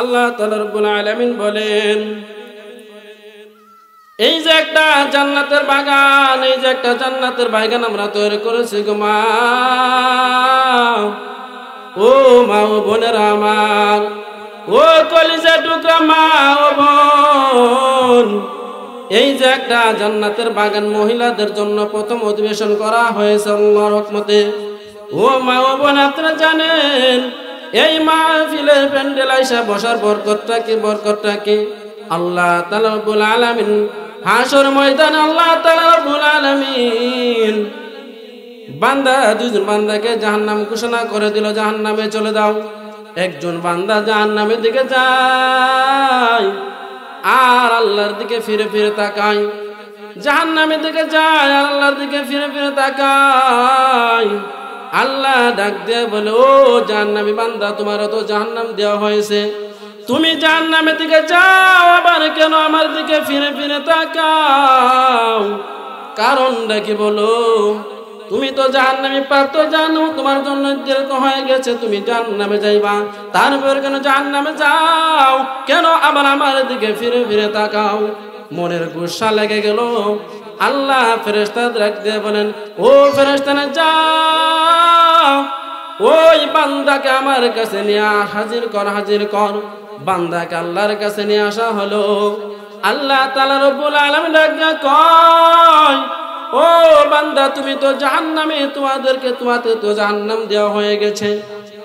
আল্লাহ তাআলা রব্বুল আলামিন বলেন, এই যে একটা জান্নাতের বাগান, এই যে একটা জান্নাতের বাগান আমরা তৈরি করেছি গো মা, ও মা ও বোনেরা আমার, ও কলিজার টুকরা মা ও বোন, এই যে একটা জান্নাতের বাগান মহিলাদের জন্য প্রথম অধিবেশন করা হয়েছে আল্লাহর রহমতে। ও মা ও বোন, আপনারা জানেন এই মাহফিলের প্যান্ডেল আইসা বসার বরকতটা কি আল্লাহ তাআলা রব্বুল আলামিন হাসর ময়দানে আল্লাহ তাআলা রব্বুল আলামিন দুইজন বান্দাকে জাহান্নাম ঘোষণা করে দিল, জাহান্নামে চলে দাও। একজন বান্দা জাহান্নামের দিকে যায় আর আল্লাহর দিকে ফিরে ফিরে তাকায়, জাহান্নামের দিকে যায় আর আল্লাহর দিকে ফিরে ফিরে তাকায়। আল্লাহ ডাক দিয়ে বলে, ও জাহান্নামী বান্দা, তোমার তো জাহান্নাম দেওয়া হয়েছে, তুমি জাহান্নামের দিকে যাও, আবার কেন আমার দিকে ফিরে ফিরে তাকাও? কারণটা কি বলো? তুমি তো জাহান্নামী প্রাপ্ত, জানো তোমার জন্য নির্ধারিত হয়ে গেছে তুমি জাহান্নামে যাইবা, তারপর কেন জাহান্নামে যাও? কেন আবার আমার দিকে ফিরে ফিরে তাকাও? মনের গুসা লেগে গেল। আল্লাহ ফেরেশতাদের ডাক দিয়ে বলেন, ও ফেরেশতারা যাও, ওই বান্দাকে আমার কাছে নিয়ে হাজির কর। বান্দাকে আল্লাহর কাছে নিয়ে আসা হলো। আল্লাহ তাআলা রব্বুল আলামিন ডাক দিয়ে কয়, ও বান্দা, তুমি তো জাহান্নামে, তোমাদের তো জাহান্নাম দেওয়া হয়ে গেছে,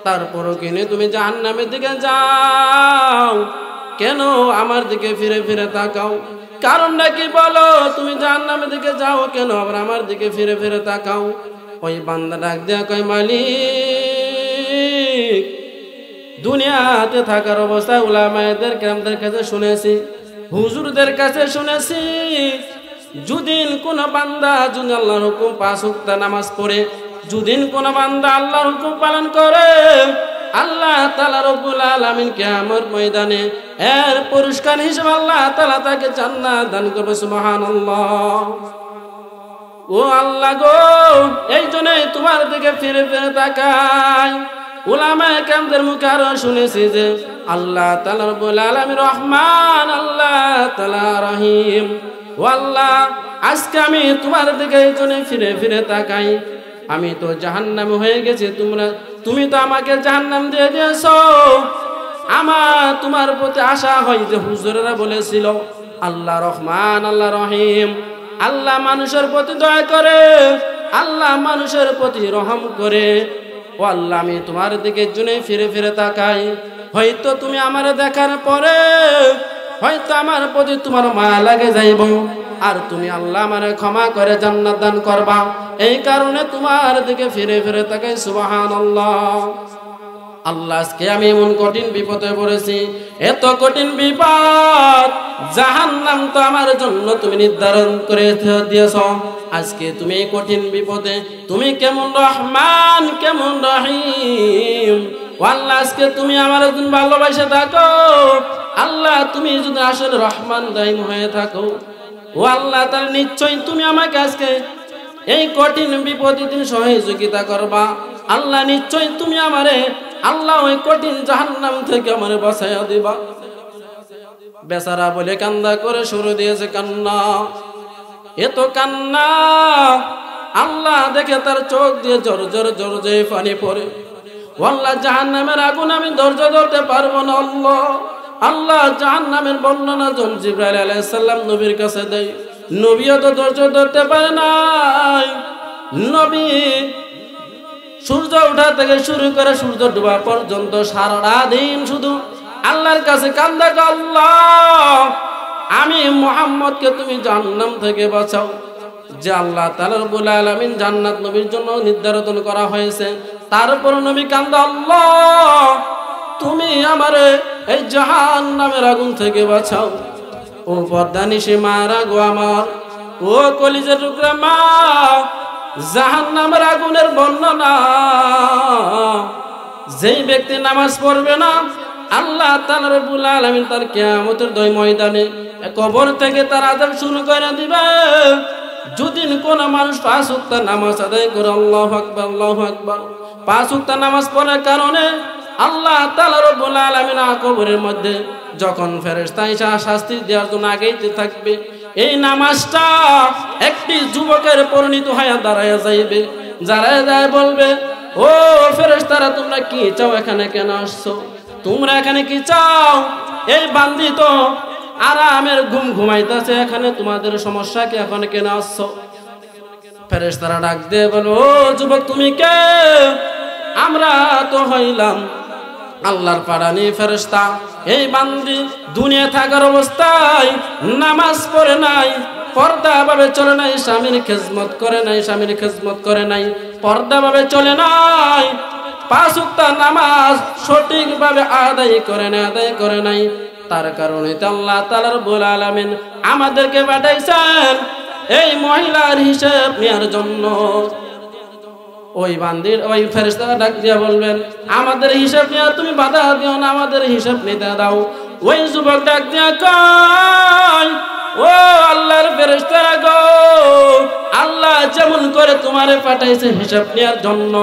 তারপরও কিনে তুমি জাহান্নামের দিকে যাও, কেন আমার দিকে ফিরে ফিরে তাকাও? কারণটা কি বলো? তুমি জাহান্নামের দিকে যাও, কেন আবার আমার দিকে ফিরে ফিরে তাকাও? ওই বান্দা ডাক দেয়া কয়, মালিক, দুনিয়াতে থাকার অবস্থায় উলামায়েদের কেরামদের কাছে শুনেছি, হুজুরদের কাছে শুনেছি, যদিন কোন বান্দা যদি আল্লাহর হুকুম 5 ওয়াক্ত নামাজ পড়ে, যদিন কোন বান্দা আল্লাহর হুকুম পালন করে, আল্লাহ তাআলা রব্বুল আলামিন কিয়ামত ময়দানে এর পুরস্কার হিসেবে আল্লাহ তাআলা তাকে জান্নাত দান করবে। সুবহানাল্লাহ। ও আল্লাহ গো, এই জন্যই তোমার দিকে ফিরে ফিরে তাকাই। উলামায়ে কেরামদের মুখে আরো শুনেছি যে আল্লাহ তাআলা রব্বুল আলামিন রহমান, আল্লাহ তাআলা রহিম। ও আল্লাহ, আজকে আমি তোমার দিকে এই জন্য ফিরে ফিরে তাকাই, আমি তো জাহান্নামে হয়ে গেছি, তুমি তো আমাকে জাহান্নাম দিয়ে দিয়েছো। তোমার প্রতি আশা হয় যে হুজুরেরা বলেছিল আল্লাহ রহমান, আল্লাহ রহিম, আল্লাহ মানুষের প্রতি দয়া করে, আল্লাহ মানুষের প্রতি রহম করে। ও আল্লাহ, আমি তোমার দিকে জন্য ফিরে ফিরে তাকাই, হয়তো তুমি আমার দেখার পরে হয়তো আমার প্রতি তোমার মায়া লাগে যাইব, আর তুমি আল্লাহ আমারে ক্ষমা করে জান্নাত দান করবা, এই কারণে তোমার দিকে ফিরে ফিরে তাকাই। সুবহানাল্লাহ। আল্লাহ, আজকে আমি এমন কঠিন বিপদে পড়েছি, এত কঠিন বিপদ, জাহান্নাম তো আমার জন্য তুমি নির্ধারণ করে দিয়েছ। আজকে তুমি এই কঠিন বিপদে তুমি কেমন রহমান, কেমন রহিম। ও আল্লাহ, আজকে তুমি আমার একজন ভালোবাসে থাকো, আল্লাহ তুমি যদি আসলে রহমান রহিম হয়ে থাকো, ও আল্লাহ, তাহলে নিশ্চয়ই তুমি আমাকে আজকে এই কঠিন বিপদের দিন সহযোগিতা করবা। আল্লাহ, নিশ্চয়ই তুমি আমারে আল্লাহ ওই কঠিন জাহান্নাম থেকে আমারে বাঁচাইয়া দিবা। বেচারা বলে কান্না করে শুরু দিয়েছে কান্না, এত কান্না, আল্লাহ দেখে তার চোখ দিয়ে জোর জোরে পানি পড়ে। আল্লাহ, জাহান্নামের আগুন আমি ধৈর্য ধরতে পারবো না। আল্লাহ জাহান্নামের বর্ণনা জিবরাইল আলাইহিস সালাম নবীর কাছে দেয়, নবীও তো ধৈর্য ধরতে পারে নাই। নবী সূর্য ওঠা থেকে শুরু করে সূর্য ডোবা পর্যন্ত সারা দিন শুধু আল্লাহর কাছে কান্দা, আল্লাহ আমি মুহাম্মদকে তুমি জাহান্নাম থেকে বাঁচাও। যে আল্লাহ তাআলা রব্বুল আলামিন জান্নাত নবীর জন্য নির্ধারণ করা হয়েছে, তারপর নবী কান্দা, আল্লাহ তুমি আমারে এই জাহান্নামের আগুন থেকে বাঁচাও। ও পর্দানিশি মারা গো আমার, ও কলিজার টুকরা মা, জাহান্নামের আগুনের বর্ণনা, যেই ব্যক্তি নামাজ পড়বে না, আল্লাহ তাআলা রব্বুল আলামিন তার কিয়ামতের ময়দানে কবর থেকে তার আযাব শুরু করে দিবে। যদি কোন মানুষ 5 ওয়াক্ত নামাজ আদায় করে, আল্লাহু আকবার, আল্লাহু আকবার, 5 ওয়াক্ত নামাজ পড়ার কারণে আল্লাহ তাআলা রব্বুল আলামিন কবরের মধ্যে যখন ফেরেশতা এসে শাস্তি দেওয়ার জন্য আগেইতে থাকবে, এই নামাজটা একটি যুবকের পরিণত হয়ে দাঁড়ায় যাইবে। দাঁড়ায় যায় বলবে, ও ফেরেশতারা তোমরা কি চাও, এখানে কেন আসছো? তোমরা এখানে কি চাও? এই বান্দি তো আরামের ঘুম ঘুমাইতেছে, এখানে তোমাদের সমস্যা কি? এখন কেন আসছো? ফেরেশতারা ডাক দিয়ে বলো, ও যুবক তুমি কে? আমরা তো হইলাম আল্লাহর পাঠানি ফেরেশতা। এই বান্দি দুনিয়া থাকার অবস্থায় নামাজ পড়ে নাই, পর্দা ভাবে চলে নাই, স্বামীর খেজমত করে নাই, স্বামীর খেজমত করে নাই, পর্দা ভাবে চলে নাই, 5 ওয়াক্ত নামাজ সঠিকভাবে আদায় করে নাই। তার কারণে তো আল্লাহ তাআলা রব্বুল আলামিন আমাদেরকে পাঠাইছেন এই মহিলার হিসাব নেওয়ার জন্য। ওই বান্দির ওই ফেরেশতা ডাক দিয়া বলবেন, আমাদের হিসাব নিয়ে তুমি বাধা দিও না, আমাদের হিসাব নিতে দাও। ওই যুবক ডাক দিয়া কয়, ও আল্লাহর ফেরেশতারা গো, আল্লাহ যেমন করে তোমারে পাঠাইছে হিসাব নেওয়ার জন্য,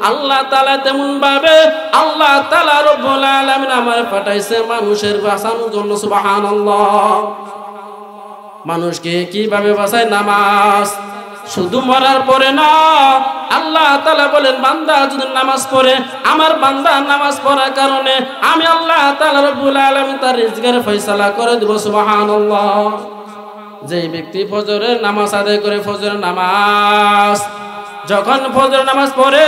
আল্লাহ তাআলা তেমন ভাবে আল্লাহ তাআলা রব্বুল আলামিন আমারে পাঠাইছে মানুষের বাঁচানোর জন্য। সুবহানাল্লাহ। মানুষকে কিভাবে বাঁচায়? নামাজ। শুধু মরার পরে না, আল্লাহ তাআলা বলেন বান্দা যদি নামাজ পড়ে, আমার বান্দা নামাজ পড়ার কারণে আমি আল্লাহ তাআলা রব্বুল আলামিন তার রিজকের ফয়সালা করে দেব। সুবহানাল্লাহ। যেই ব্যক্তি ফজরের নামাজ আদায় করে, ফজরের নামাজ যখন ফজরের নামাজ পড়ে,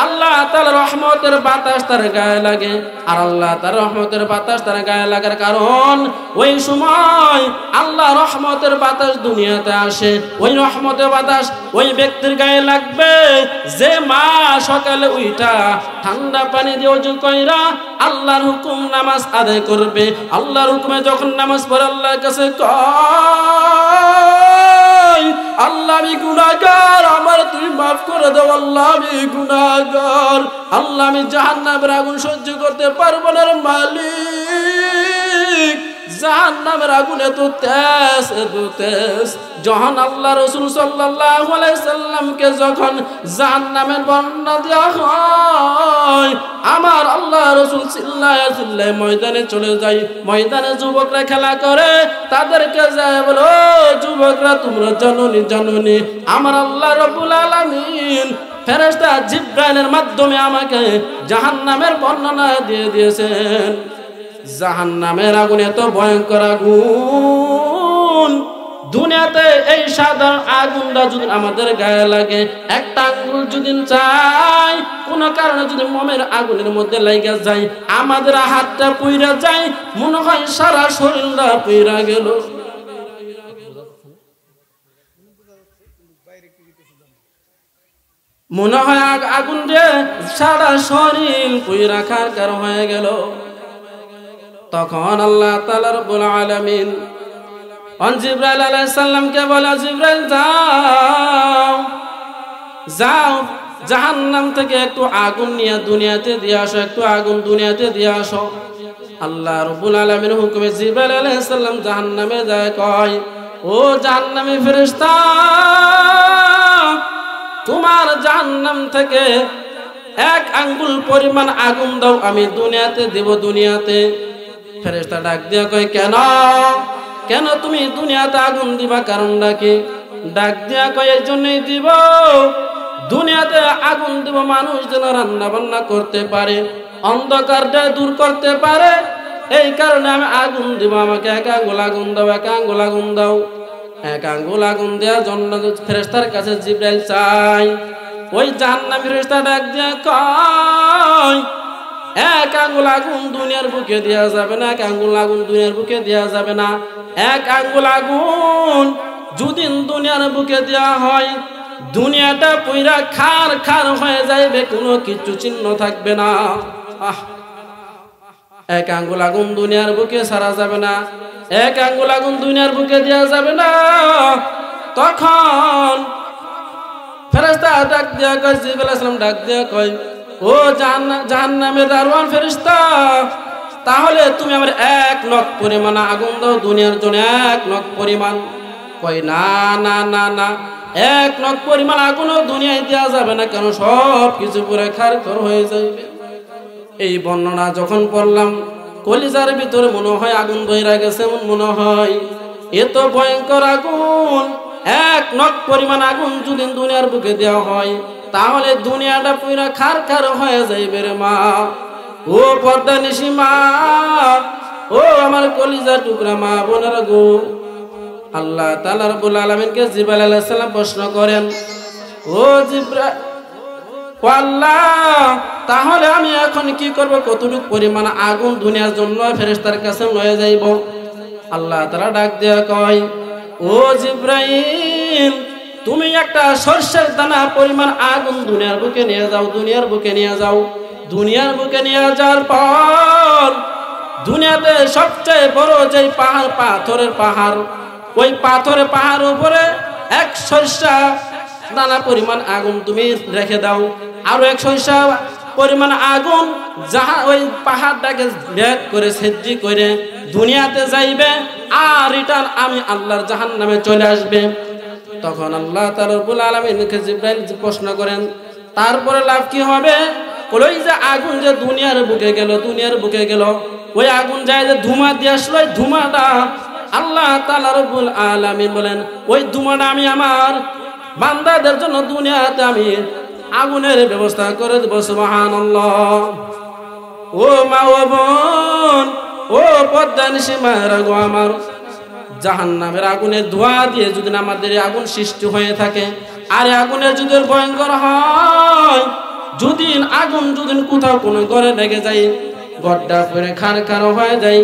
আল্লাহ তাআলা রহমতের বাতাস তার গায়ে লাগে। আর আল্লাহ তার রহমতের বাতাস তার গায়ে লাগার কারণ ওই সময় আল্লাহ রহমতের বাতাস দুনিয়াতে আসে। ওই রহমতের বাতাস ওই ব্যক্তির গায়ে লাগবে যে মা সকালে উঠা ঠান্ডা পানি দিয়ে ওযু কইরা আল্লাহর হুকুম নামাজ আদায় করবে। আল্লাহর হুকুমে যখন নামাজ পড়ে আল্লাহর কাছে কয়, আল্লাহ আমি গুনাহগার, আমার তুমি মাফ করে দাও। আল্লাহ আমি গুনাহগার, আল্লাহ আমি জাহান্নামের আগুন সহ্য করতে পারবো না রে মালিক। জাহান্নামের আগুন এত তেজ, এত তেজ। যখন আল্লাহ রাসূল সাল্লাল্লাহু আলাইহি সাল্লামকে যখন জাহান্নামের বর্ণনা দেওয়া হয়, আমার আল্লাহ রাসূল চিল্লায়া চিল্লায়া ময়দানে চলে যায়। ময়দানে যুবকরা খেলা করে, তাদেরকে যায় বলো, যুবকরা তোমরা জানুনি আমার আল্লাহ রাব্বুল আলামিন ফেরেশতা জিবরাইলের মাধ্যমে আমাকে জাহান্নামের বর্ণনা দিয়ে দিয়েছেন। জাহান্নামের আগুন এত ভয়ঙ্কর আগুন, দুনিয়াতে এই সাধারণ আগুনটা যদি আমাদের গায়ে লাগে, একটা আঙ্গুল যদি চাই কোনো কারণে যদি মোমের আগুনের মধ্যে লাগা যায়, আমাদের হাতটা পুইরা যায়, মনে হয় সারা শরীরটা পুইরা গেল। মনে হয় আগুন রে সারা শরীর পুইরা খার হয়ে গেল। তখন আল্লাহ তাআলা রব্বুল আলামিন জিবরাইল আলাইহিস সালামকে বলে, জিবরাইল যাও জাহান্নাম থেকে একটু আগুন নিয়ে দুনিয়াতে দিয়ে আসো, একটু আগুন দুনিয়াতে দিয়ে আসো। আল্লাহ রব্বুল আলামিনের হুকুমে জিবরাইল আলাইহিস সালাম জাহান্নামে যায়, কয়, ও জাহান্নামী ফেরেশতা, তোমার জাহান্নাম থেকে 1 আঙ্গুল পরিমাণ আগুন দাও, আমি দুনিয়াতে দেব। দুনিয়াতে ফেরেশতা ডাক দিয়া কয়, কেন তুমি দুনিয়াতে আগুন দিবা? কারণটা কি? ডাক দিয়া কয়, এই জন্যই দিব, দুনিয়াতে আগুন দিব মানুষ যেন রান্না বান্না করতে পারে, অন্ধকারটা দূর করতে পারে। এই কারণে আমি আগুন দিব। আমাকে 1 আঙ্গুল আগুন দাও, 1 আঙ্গুল আগুন দাও। 1 আঙ্গুল আগুন দেওয়ার জন্য ফেরেশতার কাছে জিবরাইল চাই। ওই জাহান্নামী ফেরেশতা ডাক দিয়া কয়, 1 আঙ্গুল আগুন দুনিয়ার বুকে দেওয়া যাবে না, 1 আঙ্গুল আগুন দুনিয়ার বুকে দেওয়া যাবে না। 1 আঙ্গুল আগুন যদি দুনিয়ার বুকে দেওয়া হয়, দুনিয়াটা পুইরা খার হয়ে যাবে, কোনো কিছু চিহ্ন থাকবে না। 1 আঙ্গুল আগুন দুনিয়ার বুকে ছাড়া যাবে না, 1 আঙ্গুল আগুন দুনিয়ার বুকে দেওয়া যাবে না। তখন ফেরেশতা ডাক দিয়া কয়, জিবরাইল আলাইহিস সালাম ডাক দিয়া কয়, ও জাহান্নামের দারওয়ান ফেরেশতা, তাহলে তুমি আমার 1 নখ পরিমাণ আগুন দাও দুনিয়ার জন্য, 1 নখ পরিমাণ। কয়, না 1 নখ পরিমাণ আগুনও দুনিয়ায় দেওয়া যাবে না, কেন সব কিছু পুরো খার হয়ে যাবে। এই বর্ণনা যখন পড়লাম কলিজার ভিতরে মনে হয় আগুন বইরা গেছে, মনে হয় এত ভয়ঙ্কর আগুন, এক নখ পরিমাণ আগুন যদি দুনিয়ার বুকে দেওয়া হয় তাহলে দুনিয়াটা পুরা খার খার হয়ে যাইবে রে মা। ও পর্দা নিশি মা, ও আমার কলিজার টুকরা মা বোনেরা গো, আল্লাহ তাআলা রব্বুল আলামিনকে জিবরাইল আলাইহিস সালাম প্রশ্ন করেন, ও জিবরাইল, ও আল্লাহ তাহলে আমি এখন কি করব, কতটুকু পরিমাণ আগুন দুনিয়ার জন্য ফেরেশতার কাছে লয়ে যাইব? আল্লাহ তাআলা ডাক দিয়া কয়, ও জিবরাইল, তুমি একটা সরষের দানা পরিমাণ আগুন দুনিয়ার বুকে নিয়ে যাও, দুনিয়ার বুকে নিয়ে যাও। দুনিয়ার বুকে নিয়ে যাওয়ার পর দুনিয়াতে সবচেয়ে বড় যে পাহাড়, পাথরের পাহাড়, ওই পাথরের পাহাড় উপরে এক সরষা দানা পরিমাণ আগুন তুমি রেখে দাও, আরো এক সরষা পরিমাণ আগুন যাহা ওই পাহাড়টাকে ভেদ করে ছেদ্রি করে দুনিয়াতে যাইবে, আর রিটার্ন আমি আল্লাহর জাহান্নামে চলে আসবে। তখন আল্লাহ তাআলা রব্বুল আলামিনকে জিবরাইল প্রশ্ন করেন, তারপরে লাভ কি হবে? ওই যে আগুন যে দুনিয়ার বুকে গেল, দুনিয়ার বুকে গেল, ওই আগুন যায় যে ধুমা দিয়ে আসলো, ওই ধুমাটা আল্লাহ তাআলা রব্বুল আলামিন বলেন, ওই ধুমাটা আমি আমার বান্দাদের জন্য দুনিয়াতে আমি আগুনের ব্যবস্থা করে দেব। সুবহানাল্লাহ। ও মা, ও বোন, ও পদ্মানিশি মায়েরা গো আমার, জাহান্নামের আগুনের ধোঁয়া দিয়ে যদি আমাদের আগুন সৃষ্টি হয়ে থাকে, আর আগুনের যদি ভয়ঙ্কর হয়, যদি আগুন যদি কোথাও কোনো ঘরে লেগে যায়, ঘরটা পরে খার খার হয়ে যায়,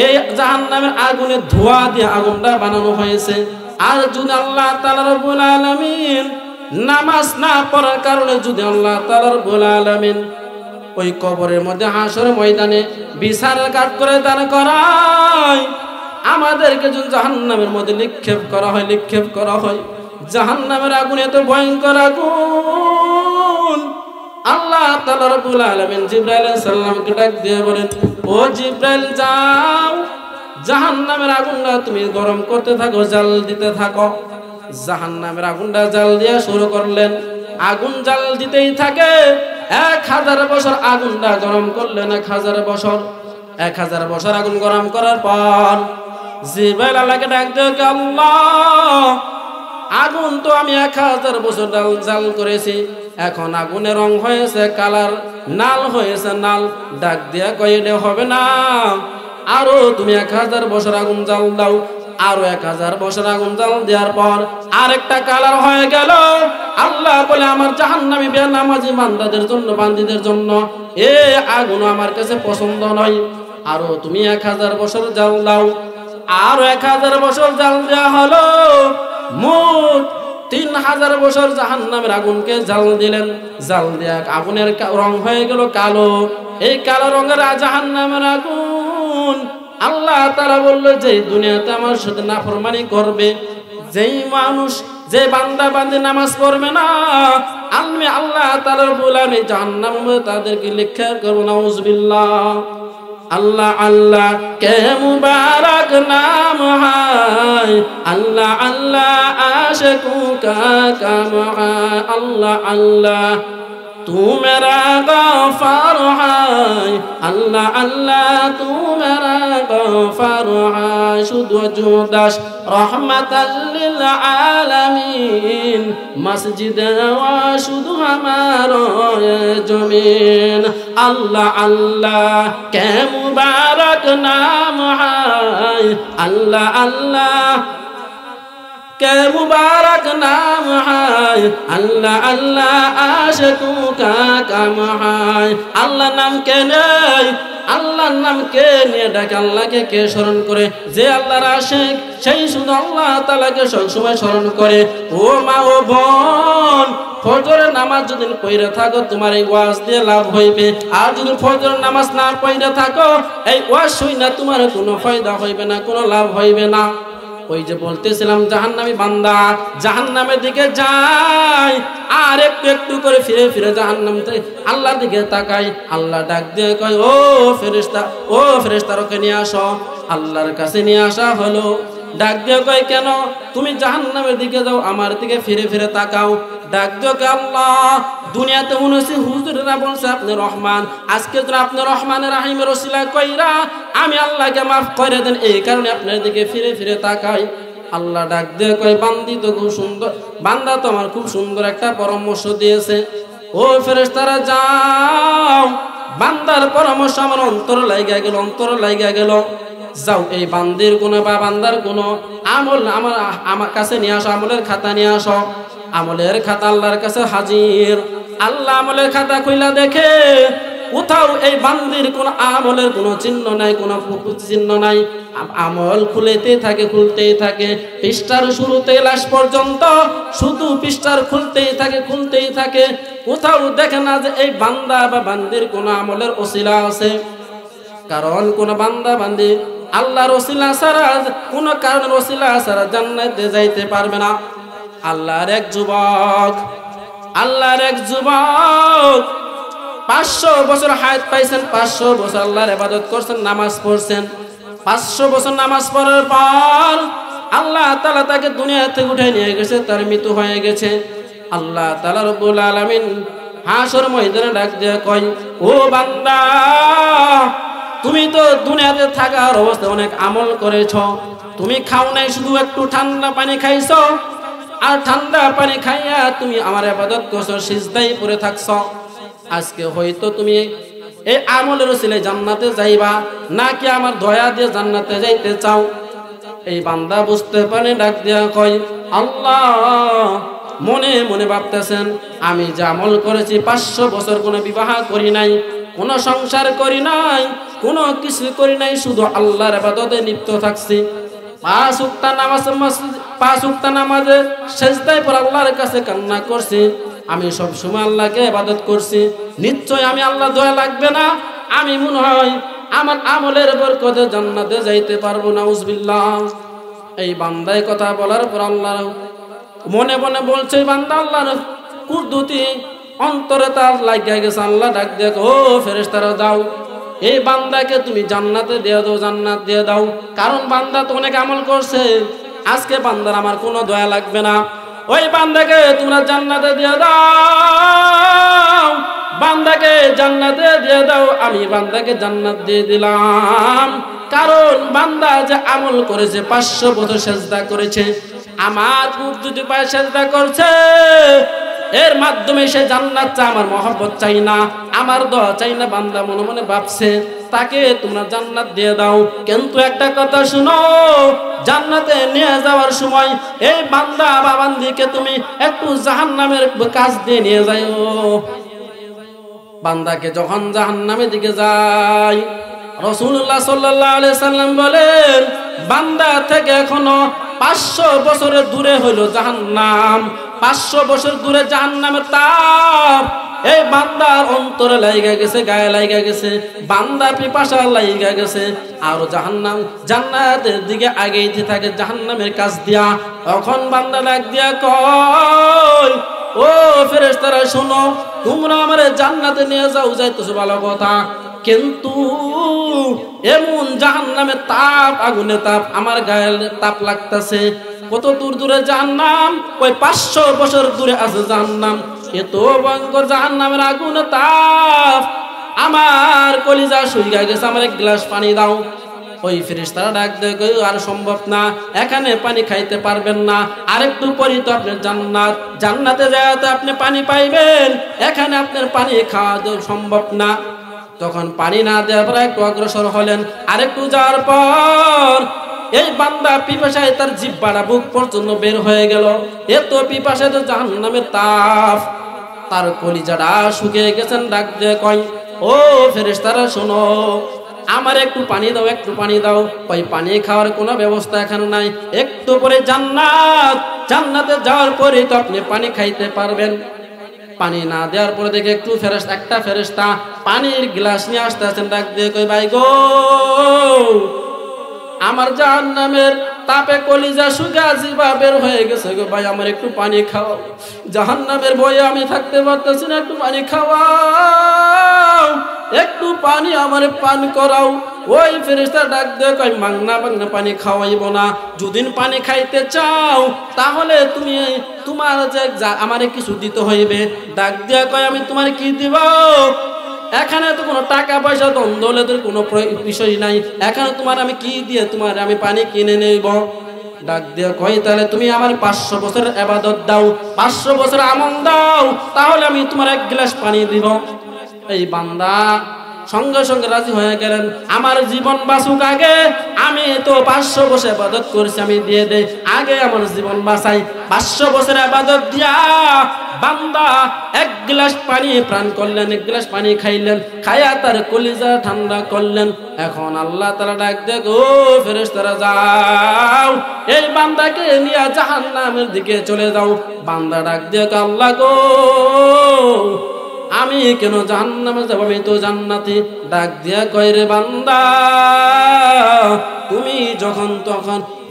এই জাহান্নামের আগুনের ধোঁয়া দিয়ে আগুনটা বানানো হয়েছে। আর যদি আল্লাহ তাআলা রব্বুল আলামিন নামাজ না পড়ার কারণে যদি আল্লাহ তাআলা রব্বুল আলামিন ওই কবরের মধ্যে হাসরের ময়দানে বিচারের কাঠ করে দান করায়, আমাদেরকে যদি জাহান্নামের মধ্যে নিক্ষেপ করা হয়, জাহান্নামের আগুন এত ভয়ঙ্কর আগুন, আল্লাহ তাআলা রব্বুল আলামিন জিবরাইল আলাইহিস সালামকে ডাক দিয়ে বলেন, ও জিবরাইল, যাও জাহান্নামের আগুনটা তুমি গরম করতে থাকো, জাল দিতে থাকো। জাহান্নামের আগুনটা জাল দিয়ে শুরু করলেন, আগুন জাল দিতেই থাকে। 1000 বছর আগুনটা গরম করলেন, 1000 বছর, 1000 বছর আগুন গরম করার পর জিবরাইল আল্লাহকে ডাক দিয়ে, আল্লাহ, আগুন তো আমি 1000 বছর জাল করেছি, এখন আগুনের রং হয়েছে কালার, নাল হয়েছে নাল। ডাক দিয়া কই, এটা হবে না, আরো তুমি 1000 বছর আগুন জাল দাও। আরো 1000 বছর আগুন জাল দেওয়ার পর আরেকটা কালার হয়ে গেল। আল্লাহ বলে, আমার জাহান্নামী বেনামাজি বান্দাদের জন্য, বান্দীদের জন্য এ আগুন আমার কাছে পছন্দ নয়, আরো তুমি 1000 বছর জাল দাও। আরো 1000 বছর জাল দেওয়া হলো, মোট 3000 বছর জাহান্নামের আগুনকে জাল দিলেন। জাল দেয়া আগুনের রং হয়ে গেল কালো। এই কালো রঙের জাহান্নামের আগুন, আল্লাহ তাআলা বললো, যে দুনিয়াতে আমার সাথে নাফরমানি করবে, যেই মানুষ, যে বান্দা বান্দি নামাজ পড়বে না, আমি আল্লাহ তাআলা বলে জাহান্নামে তাদেরকে লিখে করব। নাউজুবিল্লাহ। আল্লাহ আল্লাহ কে মুবারক নাম হায়, আল্লাহ আল্লাহ আশিকু কা কাম হায়, আল্লাহ আল্লাহ तू मेरा गफार है, अल्लाह अल्लाह तू मेरा गफार है, शुद्ध जुदाश रहमतल लिल आलमीन, मस्जिद व शुद्ध हमारो जमीन। अल्लाह अल्लाह के मुबारक नाम है, अल्लाह अल्लाह के मुबारक नाम है, अल्लाह अल्लाह आशिकू का काम है। अल्लाह नाम के नहीं, আল্লাহর নাম কে নিয়ে ডাকে, আল্লাহকে কে স্মরণ করে, যে আল্লাহর আশিক সেই শুধু আল্লাহ তাআলাকে সবসময় স্মরণ করে। ও মা, ও বোন, ফজরের নামাজ যদি পড়ে থাকো, তোমার এই ওয়াজ দিয়ে লাভ হইবে। আর যদি ফজরের নামাজ না পড়ে থাকো, এই ওয়াজ শুনে তোমার কোনো ফায়দা হইবে না, কোনো লাভ হইবে না। ওই যে বলতেছিলাম, জাহান্নামী বান্দা জাহান্নামের দিকে যায়, আর একটু একটু করে ফিরে ফিরে জাহান্নাম থেকে আল্লাহর দিকে তাকায়। আল্লাহ ডাক দিয়ে কয়, ও ফেরেশতা, ও ফেরেশতারকে নিয়ে আসো। আল্লাহর কাছে নিয়ে আসা হলো। ডাক দিয়ে কয় কেন তুমি জাহান্নামের দিকে যাও, আমার দিকে ফিরে ফিরে তাকাও। ডাক দিয়ে কয় আল্লাহ দুনিয়াতে মনে হচ্ছে হুজুরেরা বলছে আপনি রহমান, আজকে তো আপনি রহমানের রাহিমের ওসিলা কইরা আমি আল্লাহকে মাফ করে দেন, এই কারণে আপনার দিকে ফিরে ফিরে তাকাই। আল্লাহ ডাক দিয়ে কয় বান্দি তো খুব সুন্দর, বান্দা তো আমার খুব সুন্দর একটা পরামর্শ দিয়েছে। ও ফেরেশতারা যাও, বান্দার পরামর্শ আমার অন্তর লাইগা গেল, অন্তর লাইগা গেল। যাও এই বান্দির কোন বা বান্দার কোন আমল আমার কাছে নিয়ে আসো, আমলের খাতা নিয়ে আসো। আমলের খাতা আল্লাহর কাছে হাজির। আল্লাহ আমলের খাতা খুইলা দেখে কোথাও এই বান্দির কোন আমলের কোন চিহ্ন নাই, কোন চিহ্ন নাই। আমল খুলতেই থাকে, খুলতেই থাকে, পৃষ্ঠার শুরুতে লাশ পর্যন্ত শুধু পৃষ্ঠার খুলতেই থাকে, খুলতেই থাকে। কোথাও দেখে না যে এই বান্দা বা বান্দির কোন আমলের ওসিলা আছে। কারণ কোন বান্দা বান্দি আল্লাহর ওসিলা ছাড়া, কোন কারণের ওসিলা ছাড়া জান্নাতে যাইতে পারবে না। আল্লাহর এক যুবক 500 বছর হায়াত পাইছেন, 500 বছর আল্লাহর ইবাদত করছেন, নামাজ পড়ছেন। 500 বছর নামাজ পড়ার পর আল্লাহ তাআলা তাকে দুনিয়া থেকে উঠে নিয়ে গেছে, তার মৃত্যু হয়ে গেছে। আল্লাহ তাআলা রব্বুল আলামিন হাসর ময়দানে ডাক দিয়ে কয় ও বান্দা তুমি তো দুনিয়াতে থাকার অবস্থায় অনেক আমল করেছো, তুমি খাও নাই, শুধু একটু ঠান্ডা পানি খাইছো, আর ঠান্ডা পানি খাইয়া তুমি আমার ইবাদত করছো, সিজদায় পড়ে থাকছো। আজকে হয়তো তুমি এই আমলের ওসিলায় জান্নাতে যাইবা, নাকি আমার দয়া দিয়ে জান্নাতে যাইতে চাও? এই বান্দা বুঝতে পারে, ডাক দিয়া কয় আল্লাহ মনে মনে ভাবতেছেন আমি যে আমল করেছি, 500 বছর কোনো বিবাহ করি নাই, কোনো সংসার করি নাই, কোনো কিছু করি নাই, শুধু আল্লাহর ইবাদতে লিপ্ত থাকছি। 5 ওয়াক্ত নামাজে সেজদায় পড়ে আল্লাহর কাছে কান্না করছি, আমি সব সময় আল্লাহকে ইবাদত করছি। নিশ্চয় আমি আল্লাহ দয়া লাগবে না, আমি মনে হয় আমার আমলের বরকতে জান্নাতে যাইতে পারবো না। নাউজুবিল্লাহ। এই বান্দায় কথা বলার পর আল্লাহ মনে মনে বলছে, বান্দা আল্লাহর কুদরতি অন্তরে তার লাগিয়া গেছে। আল্লাহ ডাক দেখ ও ফেরেশতারা যাও, এই বান্দাকে তুমি জান্নাতে দিয়ে দাও, জান্নাত দিয়ে দাও। কারণ বান্দা তো অনেক আমল করছে, আজকে বান্দার আমার কোনো দয়া লাগবে না, ওই বান্দাকে তোমরা জান্নাতে দিয়ে দাও, বান্দাকে জান্নাতে দিয়ে দাও। আমি বান্দাকে জান্নাত দিয়ে দিলাম, কারণ বান্দা যে আমল করেছে, 500 বছর সেজদা করেছে, আমার দুটি পায়ে সেজদা করছে, এর মাধ্যমে সে জান্নাত চায়, আমার মহব্বত চাই না, আমার দোয়া চাই না। বান্দা মনে মনে ভাবছে তাকে তোমরা জান্নাত দিয়ে দাও। কিন্তু একটা কথা শুনো, জান্নাতে নিয়ে যাওয়ার সময় এই বান্দা বা বান্দিকে তুমি একটু জাহান্নামের কাজ দিয়ে নিয়ে যাও। বান্দাকে যখন জাহান্নামের দিকে যায়, রাসূলুল্লাহ সাল্লাল্লাহু আলাইহি সাল্লাম বলেন বান্দা থেকে এখনো 500 বছরের দূরে হইল জাহান্নাম, 500 বছর দূরে জাহান্নামের তাপ এই বান্দার অন্তরে লাইগা গেছে, গায়ে লাইগা গেছে, বান্দা পিপাসা লাইগা গেছে, আর জাহান্নাম জান্নাতের দিকে আগেইতে থাকে জাহান্নামের কাজ দিয়া। তখন বান্দা ডাক দিয়া কয় ও ফেরেশতারা শোনো, তোমরা আমারে জান্নাতে নিয়ে যাও, যাইতেছো ভালো কথা, কিন্তু এমন জাহান্নামের তাপ, আগুনের তাপ, আমার গায়ে তাপ লাগতেছে। কত দূর দূরে জাহান্নাম, ওই 500 বছর দূরে আছে জাহান্নাম। এত ভয়ঙ্কর জাহান্নামের আগুনের তাপ, আমার কলিজা শুইয়া গেছে, আমার এক গ্লাস পানি দাও। ওই ফেরেশতারা ডাক দেয় আর সম্ভব না, এখানে পানি খাইতে পারবেন না, আরেকটু পরে তো আপনার জান্নাত, জান্নাতে যায় তো আপনি পানি পাইবেন, এখানে আপনার পানি খাওয়া সম্ভব না। তখন পানি না দেওয়ার পর একটু অগ্রসর হলেন, আরেকটু যাওয়ার পর এই বান্দা পিপাসায় তার জিহ্বাটা বুক পর্যন্ত বের হয়ে গেল। এত পিপাসায় তো জাহান্নামের তাপ, তার কলিজাটা শুকিয়ে গেছেন। ডাক দিয়ে কয় ও ফেরেশতারা শোনো, আমার একটু পানি দাও, একটু পানি দাও। ওই পানি খাওয়ার কোনো ব্যবস্থা এখানে নাই, একটু পরে জান্নাত, জান্নাতে যাওয়ার পরে তো আপনি পানি খাইতে পারবেন। পানি না দেওয়ার পরে দেখে একটু একটা ফেরেশতা পানির গ্লাস নিয়ে আসতে আছেন। ডাক দিয়ে কই ভাই গো, আমার জাহান্নামের তাপে কলিজা শুকা জিবা বের হয়ে গেছে গো ভাই আমার একটু পানি খাও, জাহান্নামের ভয়ে আমি থাকতে পারতেছি না, একটু পানি খাওয়াও, একটু পানি আমার পান করাও। ওই ফেরেশতা ডাক দিয়ে কয় মাগনা মাগনা পানি খাওয়াইব না, যদি পানি খাইতে চাও তাহলে তুমি তোমার যে আমারে কিছু দিতে হইবে। ডাক দিয়ে কয় আমি তোমার কি দিব, এখানে তো কোনো টাকা পয়সা দ্বন্দ্বের কোনো বিষয় নাই, এখানে তোমার আমি কি দিয়ে তোমার আমি পানি কিনে নেব। ডাক দিয়ে কই তাহলে তুমি আমার 500 বছরের ইবাদত দাও, 500 বছর আমল দাও, তাহলে আমি তোমার 1 গ্লাস পানি দিব। এই বান্দা সঙ্গে সঙ্গে রাজি হয়ে গেলেন, আমার জীবন বাঁচুক আগে, আমি তো 500 বছর ইবাদত করেছি, আমি দিয়ে দেই, আগে আমার জীবন বাঁচাই। 500 বছর ইবাদত দিয়া বান্দা 1 গ্লাস পানি পান করলেন, 1 গ্লাস পানি খাইলেন, খায়া তার কলিজা ঠান্ডা করলেন। এখন আল্লাহ তাআলা ডাক দেয় ও ফেরেশতারা যাও, এই বান্দাকে নিয়ে জাহান্নামের দিকে চলে যাও। বান্দা ডাক দেয় আল্লাহ গো আমি কেন জাহান্নামে যাব, আমি তো জান্নাতি। ডাক দিয়া কয় রে বান্দা তুমি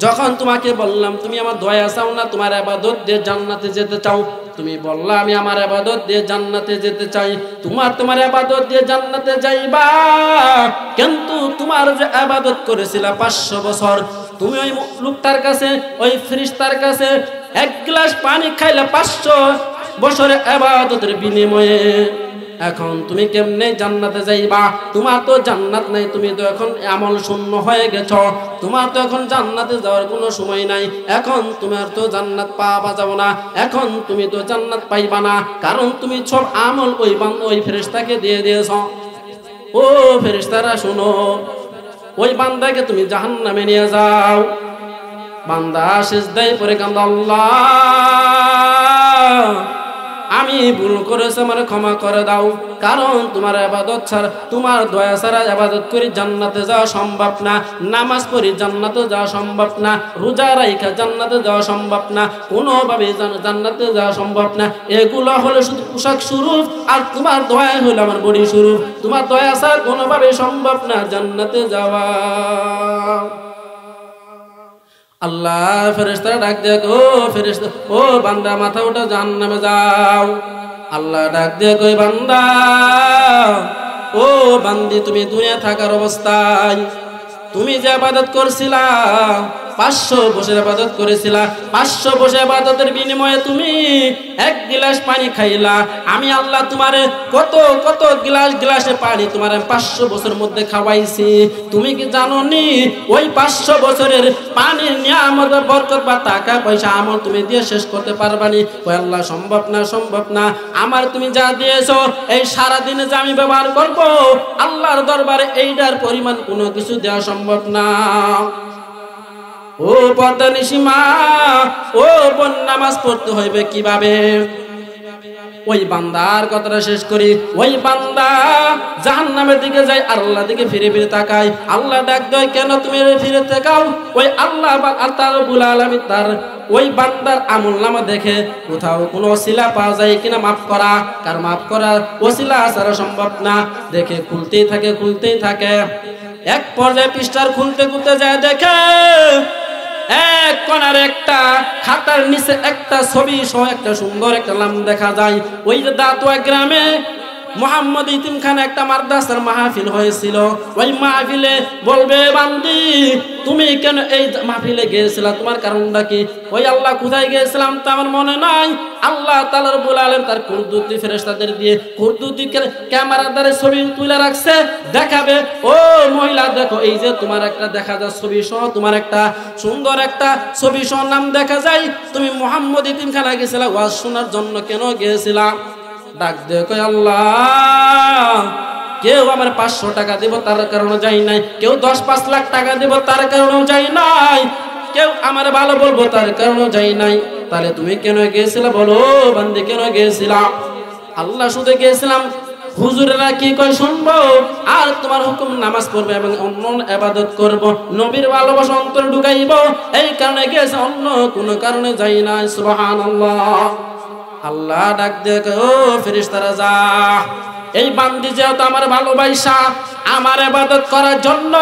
যখন তোমাকে বললাম তুমি আমার দয়া চাও না, তোমার ইবাদত দিয়ে জান্নাতে যেতে চাও, তুমি বললা আমি আমার ইবাদত দিয়ে জান্নাতে যেতে চাই, তোমার ইবাদত দিয়ে জান্নাতে যাইবা, কিন্তু তোমার যে ইবাদত করেছিলা 500 বছর, তুমি ওই লোকটার কাছে ওই ফেরেশতার কাছে 1 গ্লাস পানি খাইলে 500 বছরের ইবাদতের বিনিময়ে, এখন তুমি কেমনে জান্নাতে যাইবা? তোমার তো জান্নাত নাই, তুমি তো এখন আমল শূন্য হয়ে গেছো, তোমার তো এখন জান্নাতে যাওয়ার কোনো সময় নাই, এখন তোমার তো জান্নাত পাওয়া যাবে না, এখন তুমি তো জান্নাত পাইবা না, কারণ তুমি সব আমল ওই ফেরেশতাকে দিয়ে দিয়েছো। ও ফেরেশতারা শোনো, ওই বান্দাকে তুমি জাহান্নামে নিয়ে যাও। বান্দা সিজদায় পড়ে কান্দে আল্লাহ আমি ভুল করেছি, আমার ক্ষমা করে দাও, কারণ তোমার ইবাদত ছাড়া, তোমার দয়া ছাড়া ইবাদত করি জান্নাতে যাওয়া সম্ভব না, নামাজ পড়ি জান্নাতে যাওয়া সম্ভব না, রোজা রাখা জান্নাতে যাওয়া সম্ভব না, কোনোভাবে জান্নাতে যাওয়া সম্ভব না। এগুলো হলো শুধু পোশাক স্বরূপ, আর তোমার দয়া হলো আমার বডি স্বরূপ, তোমার দয়া ছাড়া কোনোভাবে সম্ভব না জান্নাতে যাওয়া। আল্লাহ ফেরেশতারা ডাক দেয় ও ফেরেশতা, ও বান্দা মাথা উঠা জাহান্নামে যাও। আল্লাহ ডাক দেয় কই বান্দা, ও বান্দি তুমি দুনিয়া থাকার অবস্থায় তুমি যে ইবাদত করছিলা, 500 বছর ইবাদত করেছিলা, 500 বছর ইবাদতের বিনিময়ে তুমি 1 গ্লাস পানি খাইলা, আমি আল্লাহ তোমারে কত কত গ্লাসে পানি তোমার 500 বছর মধ্যে খাওয়াইছি। তুমি কি জানো নি ওই 500 বছরের পানির নিয়ামত বরকত বা টাকা পয়সা আমল তুমি দিয়ে শেষ করতে পারবা নি? ওই আল্লাহ সম্ভব না, সম্ভব না, আমার তুমি যা দিয়েছো এই সারা দিনে যে আমি ব্যবহার করব, আল্লাহর দরবারে এইটার পরিমাণ কোনো কিছু দেওয়া সম্ভব না। ও পর্দানিশী মা, ও বোন, নামাজ পড়তে হইবে কিভাবে? ওই বান্দার কথাটা শেষ করি। ওই বান্দা জাহান্নামের দিকে যায়, আল্লাহ দিকে ফিরে ফিরে তাকায়। আল্লাহ ডাক দেয় কেন তুমি ফিরে তাকাও? ওই আল্লাহ রব্বুল আলামিন তার ওই বান্দার আমলনামা দেখে কোথাও কোনো ওসিলা পাওয়া যায় কিনা মাফ করা, কার মাফ করার ওসিলা ছাড়া সম্ভব না। দেখে খুলতেই থাকে, এক পর্যায়ে পৃষ্ঠার খুলতে যায়, দেখে এক কোণার একটা খাতার নিচে একটা ছবি সহ একটা সুন্দর একটা নাম দেখা যায়। ওই যে দাতুয়া গ্রামে মোহাম্মদ ইতিমখানা একটা মাদ্রাসার মাহফিল হয়েছিল। ওই মাহফিলে বলবে বান্দি তুমি কেন এই মাহফিলে গিয়েছিলা, তোমার কারণটা কি? ওই আল্লাহ কোথায় গিয়েছিলাম তা আমার মনে নাই। আল্লাহ তাআলা রব্বুল আলামিন তার কুদরতি ফেরেশতাদের দিয়ে কুদরতি ক্যামেরার দ্বারা ছবি তুলে রাখছে, দেখাবে ও মহিলা দেখো এই যে তোমার একটা দেখা যায় ছবি সহ, তোমার একটা সুন্দর একটা ছবি সহ নাম দেখা যায়, তুমি মোহাম্মদ ইতিমখানা গিয়েছিলা ওয়াজ শোনার জন্য, কেন গিয়েছিলা? ডাক দে কই আল্লাহ কেউ আমার 500 টাকা দিব তার কারণে যাই নাই, কেউ 10-5 লাখ টাকা দিব তার কারণেও যাই নাই, কেউ আমার ভালো বলবো তার কারণেও যাই নাই। তাহলে তুমি কেন গিয়েছিলা বলো বান্দি, কেন গিয়েছিলা? আল্লাহ শুধু গিয়েছিলাম হুজুরেরা কি কয় শুনবো, আর তোমার হুকুম নামাজ পড়বে এবং অন্য ইবাদত করব, নবীর ভালোবাসা অন্তরে ঢুকাইব, এই কারণে গিয়েছে, অন্য কোনো কারণে যাই নাই। সুবহানাল্লাহ। আল্লাহ ডাক দেয় ও ফেরেশতারা যা, এই বান্দি যেহেতু আমার ভালোবাসা আমার ইবাদত করার জন্য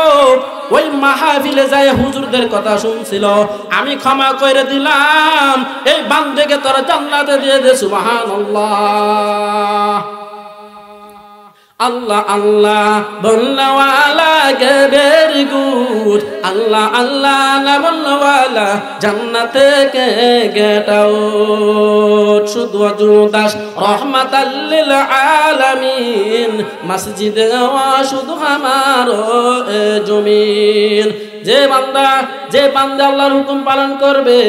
ওই মাহফিলে যায় হুজুরদের কথা শুনছিল, আমি ক্ষমা করে দিলাম, এই বান্দাকে তোরা জান্নাতে দিয়ে দে। সুবহানাল্লাহ। Allah Allah bolla wala very good, Allah Allah na bolla wala jannate ke get out. Shudhu ajudas rahmatan lil alamin, masjid wa shudhu hamaro jumin. যে বান্দা আল্লাহর হুকুম পালন করবে,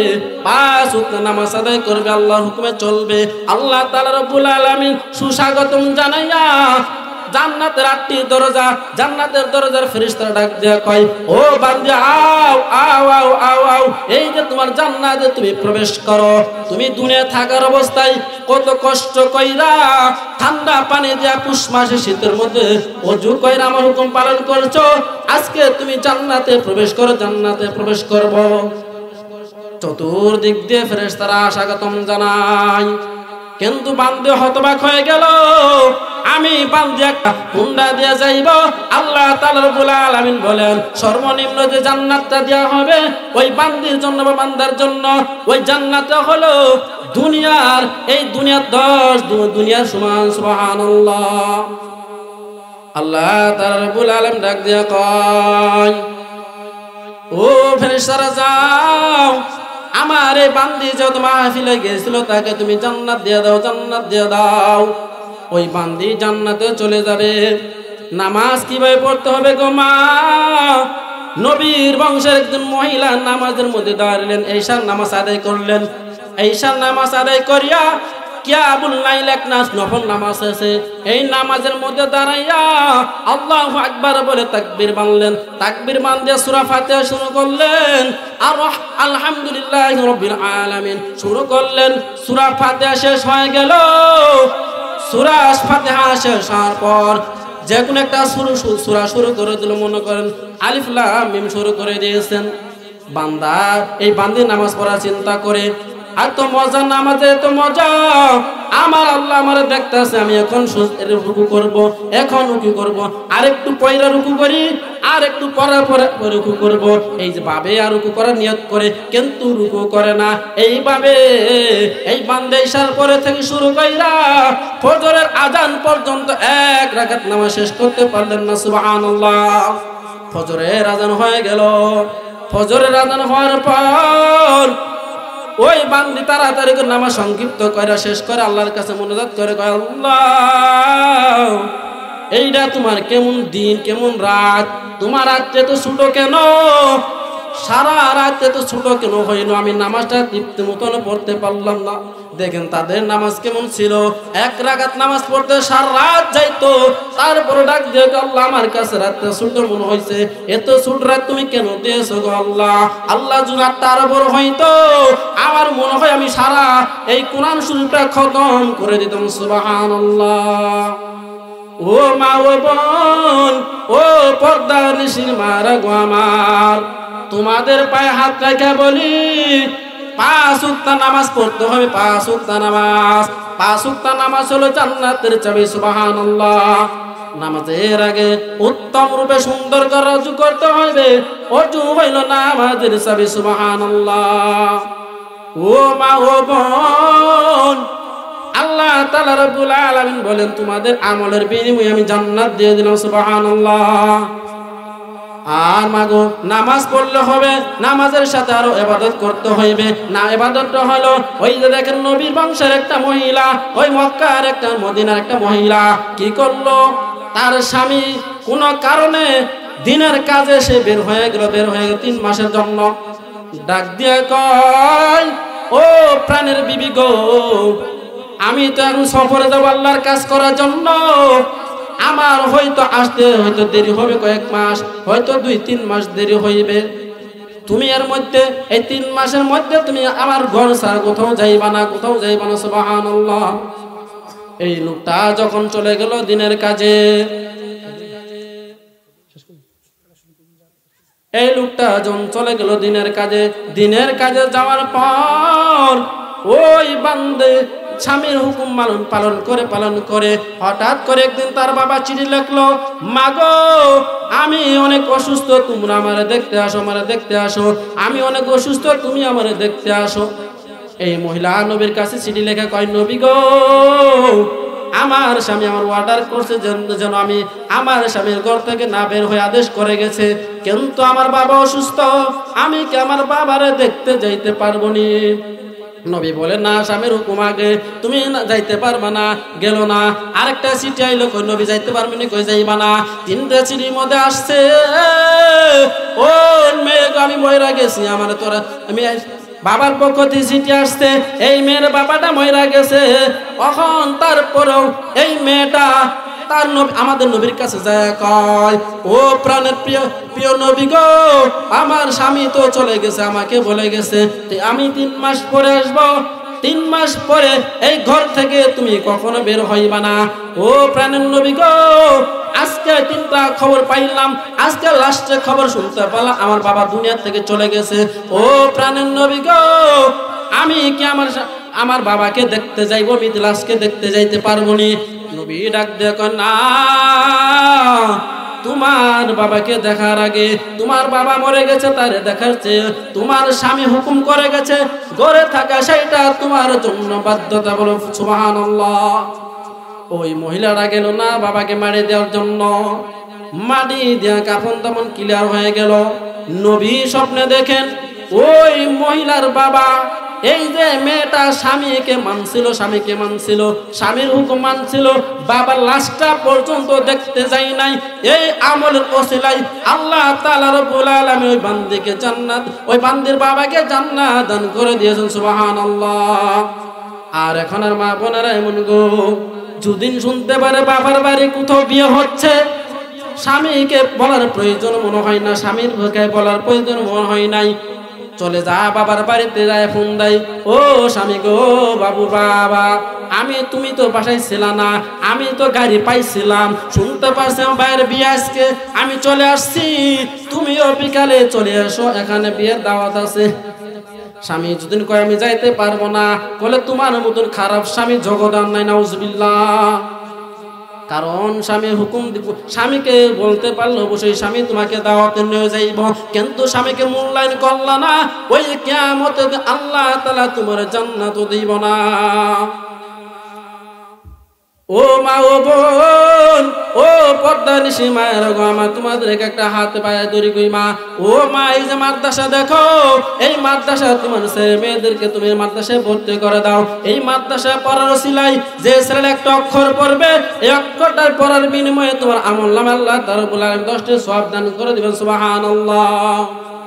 5 ওয়াক্ত নামাজ আদায় করবে, আল্লাহর হুকুমে চলবে, আল্লাহ তাআলা রব্বুল আলামিন সুস্বাগতম জানাইয়া জান্নাতের 8টি দরজা, জান্নাতের দরজার ফেরেশতারা ডাক দেয়া কয়, ও বান্দা আও আও আও আও আও, এই যে তোমার জান্নাতে তুমি প্রবেশ করো। তুমি দুনিয়া থাকার অবস্থায় কত কষ্ট কইরা ঠান্ডা পানি দিয়া পুষ মাসে শীতের মধ্যে ওযু কইরা আমার হুকুম পালন করছো, আজকে তুমি জান্নাতে প্রবেশ করো, জান্নাতে প্রবেশ করব। চতুর্দিক দিয়ে ফেরেশতারা স্বাগতম জানায়, কিন্তু বান্দে হতবাক হয়ে গেল। আমি বান্দে একটা হুন্ডা দিয়ে যাইব, আল্লাহ তাআলা রব্বুল আলামিন বলেন সর্বনিম্ন যে জান্নাতটা দেওয়া হবে ওই বান্দির জন্য বা বান্দার জন্য, ওই জান্নাতটা হলো দুনিয়ার, এই দুনিয়ার 10 দুনিয়ার সমান। সুবহানাল্লাহ। আল্লাহ তাআলা রব্বুল আলামিন ডাক দিয়া কয়, ও ফেরেশতারা যাও, আমার এই বান্দি যত মাহফিলে গেছিল তাকে তুমি জান্নাত দিয়ে দাও, জান্নাত দিয়ে দাও। ওই বান্দি জান্নাতে চলে যাবে। নামাজ কিভাবে পড়তে হবে গো মা? নবীর বংশের একজন মহিলা নামাজের মধ্যে দাঁড়ালেন, ঈশার নামাজ আদায় করলেন। ঈশার নামাজ আদায় করিয়া কিয়ামুল লাইল এক নফল নামাজ আছে, এই নামাজের মধ্যে দাঁড়াইয়া আল্লাহু আকবার বলে তাকবীর বাঁধলেন। তাকবীর বাঁধে সূরা ফাতিহা শুরু করলেন, আর আলহামদুলিল্লাহি রাব্বিল আলামিন শুরু করলেন। সূরা ফাতিহা শেষ হয়ে গেল। সূরা ফাতিহা শেষ হওয়ার পর যে কোনো একটা সূরা শুরু করে দিল, মনে করেন আলিফ লাম মিম শুরু করে দিয়েছেন। বান্দা এই বান্দি নামাজ পড়া চিন্তা করে, এত মজা নামাজে, এত মজা, আমার আল্লাহ আমারে দেখতেছে, আমি এখন রুকু করব, এখন রুকু করব, আরেকটু পয়রা রুকু করি, আর একটু পরে পরে রুকু করব, এই যে ভাবে আর রুকু করার নিয়ত করে কিন্তু রুকু করে না। এইভাবে এই বান্দা ইশার পরে থেকে শুরু কইরা ফজরের আজান পর্যন্ত 1 রাকাত নামাজ শেষ করতে পারলেন না। সুবহানাল্লাহ। ফজরের আজান হয়ে গেল। ফজরের আজান হওয়ার পর ওই বান্দি তাড়াতাড়ি করে নামাজ সংক্ষিপ্ত করে শেষ করে আল্লাহর কাছে মুনাজাত করে, কয় আল্লাহ, এইটা তোমার কেমন দিন, কেমন রাত, তোমার রাত্রে তো ছোট কেন, সারা রাতে তো ছোট কেন হইল, আমি নামাজটা তৃপ্তি মতন পড়তে পারলাম না। দেখেন তাদের নামাজ কেমন ছিল, 1 রাকাত নামাজ পড়তে সারা রাত যাইতো, তারপরে ডাক দিয়ে আল্লাহ আমার কাছে রাতটা ছোট মনে হয়েছে, এত ছোট রাত তুমি কেন দিয়েছো গো আল্লাহ? আল্লাহ যদি রাতটা আরো বড় হইতো আমার মনে হয় আমি সারা এই কোরআন শরীফটা খতম করে দিতাম। সুবহানাল্লাহ। ও মা, ও বোন, ও পর্দার নিশির মারা গো আমার, তোমাদের পায়ে হাত রেখে বলি, 5 ওয়াক্ত নামাজ পড়তে হবে। 5 ওয়াক্ত নামাজ, 5 ওয়াক্ত নামাজ হলো জান্নাতের চাবি। সুবহানাল্লাহ। নামাজের আগে উত্তম রূপে সুন্দর করে ওযু করতে হবে, ওযু হইল নামাজের চাবি। সুবহানাল্লাহ। ও মা, ও বোন, আল্লাহ তাআলা রব্বুল আলামিন বলেন তোমাদের আমলের বিনিময়ে আমি জান্নাত দিয়ে দিলাম। সুবহানাল্লাহ। আর মাগো, নামাজ পড়লে হবে, নামাজের সাথে আরো ইবাদত করতে হইবে। না ইবাদতটা হলো ওই যে দেখেন নবীর বংশের একটা মহিলা, ওই মক্কার একটা মদিনার একটা মহিলা কি করলো, তার স্বামী কোন কারণে দিনের কাজে সে বের হয়ে গেল 3 মাসের জন্য। ডাক দিয়ে কয়, ও প্রাণের বিবি গো, আমি তো এখন সফরে যাব আল্লাহর কাজ করার জন্য, আমার হয়তো আসতে হয়তো দেরি হবে, কয়েক মাস, হয়তো 2-3 মাস দেরি হইবে। তুমি এর মধ্যে এই 3 মাসের মধ্যে তুমি আমার ঘর ছাড়া কোথাও যাইবা না, কোথাও যাইবা না। সুবহানাল্লাহ। এই লোকটা যখন চলে গেল দিনের কাজে, এই লোকটা যখন চলে গেল দিনের কাজে যাওয়ার পর ওই বান্দে স্বামীর হুকুম পালন করে হঠাৎ করে একদিন তার বাবা চিঠি লিখলো, মাগো আমি অনেক অসুস্থ, তোমরা আমারে দেখতে আসো, আমারে দেখতে আসো, আমি অনেক অসুস্থ, তুমি আমারে দেখতে আসো। এই মহিলা নবীর কাছে চিঠি লেখা কয়, নবী গো, আমার স্বামী আমার অর্ডার করছে যেন আমি আমার স্বামীর ঘর থেকে না বের হয়ে আদেশ করে গেছে, কিন্তু আমার বাবা অসুস্থ, আমি কি আমার বাবারে দেখতে যাইতে পারবো নি? নবী বলে, না, স্বামীর হুকুম আগে, তুমি যাইতে পারবা না। গেল না। আরেকটা চিঠি আইলো, কই নবী যাইতে পারবেন, কই যাইবা না। তিনটা চিঠির মধ্যে আসছে, ও মেয়ে আমি ময়রা গেছি, আমার তোরা আমি বাবার পক্ষ থেকে চিঠি আসছে, এই মেয়ের বাবাটা ময়রা গেছে। এখন তারপরেও এই মেয়েটা তার আমাদের নবীর কাছে যায় কয়, ও প্রাণের প্রিয় নবী গো, আমার স্বামী তো চলে গেছে, আমাকে বলে গেছে আমি 3 মাস পরে আসবো, 3 মাস পরে এই ঘর থেকে তুমি কখনো বের হইবা না। ও প্রাণের নবী গো, আজকে 3টা খবর পাইলাম, আজকে লাস্টে খবর শুনতে পেলাম আমার বাবা দুনিয়া থেকে চলে গেছে। ও প্রাণের নবী গো, আমি কি আমার বাবাকে দেখতে যাইবো, মিথিলাসকে দেখতে যাইতে পারবো নি? নবী ডাক দেখো, না, তোমার বাবাকে দেখার আগে, তোমার বাবা মরে গেছে তারে দেখার চেয়ে তোমার স্বামী হুকুম করে গেছে ঘরে থাকা, সেইটা তোমার জন্য বাধ্যতা। বলো সুবহানাল্লাহ। ওই মহিলারা গেল না বাবাকে মারি দেওয়ার জন্য, মাটি দেয়া কাফন দাফন ক্লিয়ার হয়ে গেল। নবী স্বপ্নে দেখেন ওই মহিলার বাবা, এই যে মেয়েটা স্বামীকে মানছিল, স্বামীর হুকুম মানছিল, বাবার লাশটা পর্যন্ত দেখতে যাই নাই। এই আমলের ওসিলায় আল্লাহ তাআলা রব্বুল আলামিন ওই বান্দিকে জান্নাত, ওই বান্দির বাবাকে জান্নাত দান করে দিয়েছেন। সুবহানাল্লাহ। আর এখন আর মা বোনেরা এমন গো, যদিন শুনতে পারে বাবার বাড়ি কোথাও বিয়ে হচ্ছে, স্বামীকে বলার প্রয়োজন মনে হয় না, স্বামীর মুখে বলার প্রয়োজন মনে হয় নাই, চলে যা বাবার বাড়িতে যায় ফোন দেয়, ও স্বামী গো, বাবু বাবা, তুমি তো বাসায় ছিল না, আমি তো গাড়ি পাইছিলাম, শুনতে পারছি আমার ভাইয়ের বিয়ে আজকে, আমি চলে আসছি, তুমিও বিকালে চলে এসো, এখানে বিয়ের দাওয়াত আছে। স্বামী যদিন কয় আমি যাইতে পারবো না, বলে তোমার মতন খারাপ স্বামী জগদান নাই, নাউজুবিল্লাহ। কারণ স্বামী হুকুম দিব, স্বামীকে বলতে পারলো অবশ্যই স্বামী তোমাকে দাওয়াতে নিয়ে যাইব, কিন্তু স্বামীকে মূল্যায়ন করলা না, ওই কিয়ামতে আল্লাহ তাআলা তোমার জান্নাত দিব না। ও মা, ও বোন, ও পর্দানিশী মায়ের গো, আমার তোমাদের একটা হাত পায়ে ধরি কই মা, ও মা, এই যে মাদ্রাসা দেখো, এই মাদ্রাসা তোমার ছেলে মেয়েদেরকে তুমি মাদ্রাসায় ভর্তি করে দাও। এই মাদ্রাসায় পড়ার ওসিলায় যে ছেলেটা একটা অক্ষর পড়বে, এই অক্ষরটার পড়ার বিনিময়ে তোমার আমল নামে আল্লাহ তাআলা রব্বুল আলামিন 10টি সওয়াব দান করে দিবেন। সুবহানাল্লাহ।